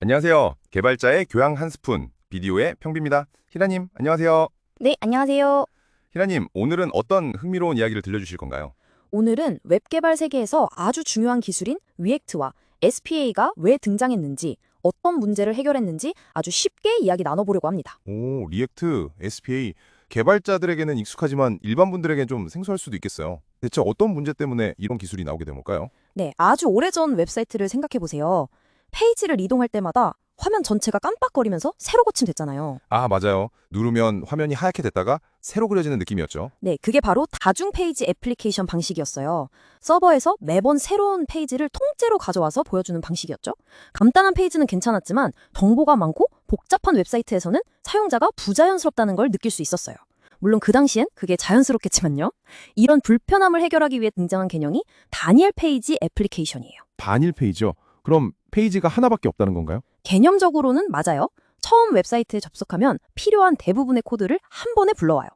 안녕하세요. 개발자의 교양 한 스푼, 비디오의 평비입니다. 희라님, 안녕하세요. 네, 안녕하세요. 희라님, 오늘은 어떤 흥미로운 이야기를 들려주실 건가요? 오늘은 웹 개발 세계에서 아주 중요한 기술인 리액트와 SPA가 왜 등장했는지, 어떤 문제를 해결했는지 아주 쉽게 이야기 나눠보려고 합니다. 오, 리액트, SPA. 개발자들에게는 익숙하지만 일반 분들에게는 좀 생소할 수도 있겠어요. 대체 어떤 문제 때문에 이런 기술이 나오게 된 걸까요? 네, 아주 오래전 웹사이트를 생각해보세요. 페이지를 이동할 때마다 화면 전체가 깜빡거리면서 새로 고침됐잖아요. 아, 맞아요. 누르면 화면이 하얗게 됐다가 새로 그려지는 느낌이었죠. 네, 그게 바로 다중 페이지 애플리케이션 방식이었어요. 서버에서 매번 새로운 페이지를 통째로 가져와서 보여주는 방식이었죠. 간단한 페이지는 괜찮았지만 정보가 많고 복잡한 웹사이트에서는 사용자가 부자연스럽다는 걸 느낄 수 있었어요. 물론 그 당시엔 그게 자연스럽겠지만요. 이런 불편함을 해결하기 위해 등장한 개념이 다니엘 페이지 애플리케이션이에요. 단일 페이지요. 그럼 페이지가 하나밖에 없다는 건가요? 개념적으로는 맞아요. 처음 웹사이트에 접속하면 필요한 대부분의 코드를 한 번에 불러와요.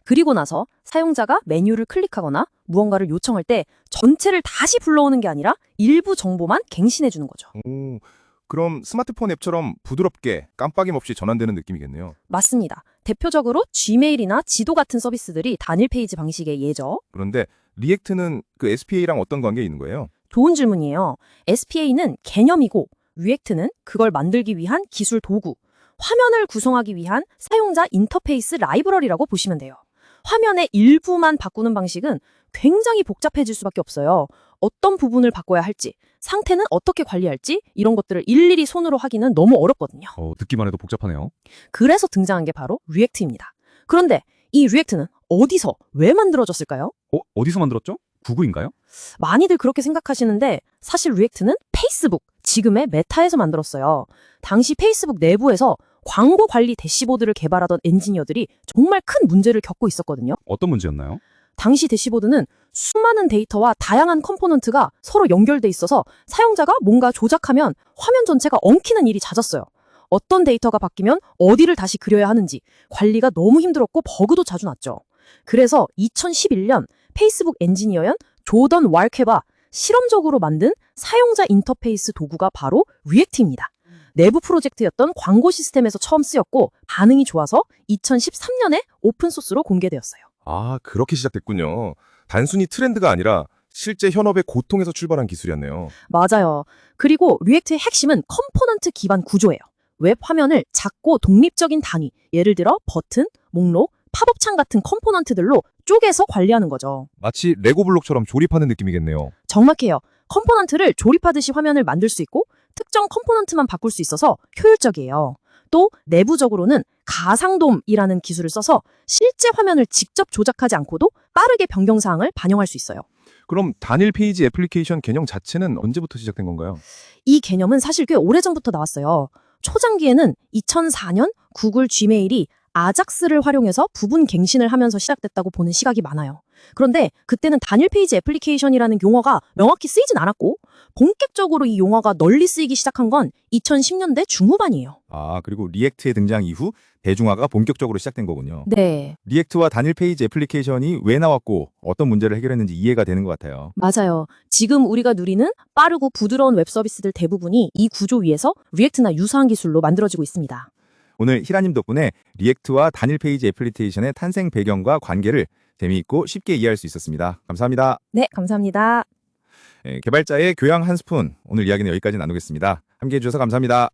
그리고 나서 사용자가 메뉴를 클릭하거나 무언가를 요청할 때 전체를 다시 불러오는 게 아니라 일부 정보만 갱신해 주는 거죠. 오, 그럼 스마트폰 앱처럼 부드럽게 깜빡임 없이 전환되는 느낌이겠네요. 맞습니다. 대표적으로 Gmail이나 지도 같은 서비스들이 단일 페이지 방식의 예죠. 그런데 리액트는 그 SPA랑 어떤 관계에 있는 거예요? 좋은 질문이에요. SPA는 개념이고 리액트는 그걸 만들기 위한 기술 도구, 화면을 구성하기 위한 사용자 인터페이스 라이브러리라고 보시면 돼요. 화면의 일부만 바꾸는 방식은 굉장히 복잡해질 수밖에 없어요. 어떤 부분을 바꿔야 할지, 상태는 어떻게 관리할지 이런 것들을 일일이 손으로 하기는 너무 어렵거든요. 듣기만 해도 복잡하네요. 그래서 등장한 게 바로 리액트입니다. 그런데 이 리액트는 어디서, 왜 만들어졌을까요? 어디서 만들었죠? 구구인가요? 많이들 그렇게 생각하시는데 사실 리액트는 페이스북, 지금의 메타에서 만들었어요. 당시 페이스북 내부에서 광고 관리 대시보드를 개발하던 엔지니어들이 정말 큰 문제를 겪고 있었거든요. 어떤 문제였나요? 당시 대시보드는 수많은 데이터와 다양한 컴포넌트가 서로 연결돼 있어서 사용자가 뭔가 조작하면 화면 전체가 엉키는 일이 잦았어요. 어떤 데이터가 바뀌면 어디를 다시 그려야 하는지 관리가 너무 힘들었고 버그도 자주 났죠. 그래서 2011년 페이스북 엔지니어연 조던 왈케가 실험적으로 만든 사용자 인터페이스 도구가 바로 리액트입니다. 내부 프로젝트였던 광고 시스템에서 처음 쓰였고 반응이 좋아서 2013년에 오픈소스로 공개되었어요. 아, 그렇게 시작됐군요. 단순히 트렌드가 아니라 실제 현업의 고통에서 출발한 기술이었네요. 맞아요. 그리고 리액트의 핵심은 컴포넌트 기반 구조예요. 웹 화면을 작고 독립적인 단위, 예를 들어 버튼, 목록, 팝업창 같은 컴포넌트들로 쪼개서 관리하는 거죠. 마치 레고 블록처럼 조립하는 느낌이겠네요. 정확해요. 컴포넌트를 조립하듯이 화면을 만들 수 있고 특정 컴포넌트만 바꿀 수 있어서 효율적이에요. 또 내부적으로는 가상돔이라는 기술을 써서 실제 화면을 직접 조작하지 않고도 빠르게 변경사항을 반영할 수 있어요. 그럼 단일 페이지 애플리케이션 개념 자체는 언제부터 시작된 건가요? 이 개념은 사실 꽤 오래전부터 나왔어요. 초창기에는 2004년 구글 지메일이 아작스를 활용해서 부분 갱신을 하면서 시작됐다고 보는 시각이 많아요. 그런데 그때는 단일 페이지 애플리케이션이라는 용어가 명확히 쓰이진 않았고 본격적으로 이 용어가 널리 쓰이기 시작한 건 2010년대 중후반이에요. 아, 그리고 리액트의 등장 이후 대중화가 본격적으로 시작된 거군요. 네, 리액트와 단일 페이지 애플리케이션이 왜 나왔고 어떤 문제를 해결했는지 이해가 되는 것 같아요. 맞아요. 지금 우리가 누리는 빠르고 부드러운 웹 서비스들 대부분이 이 구조 위에서 리액트나 유사한 기술로 만들어지고 있습니다. 오늘 희라님 덕분에 리액트와 단일 페이지 애플리케이션의 탄생 배경과 관계를 재미있고 쉽게 이해할 수 있었습니다. 감사합니다. 네, 감사합니다. 개발자의 교양 한 스푼, 오늘 이야기는 여기까지 나누겠습니다. 함께해 주셔서 감사합니다.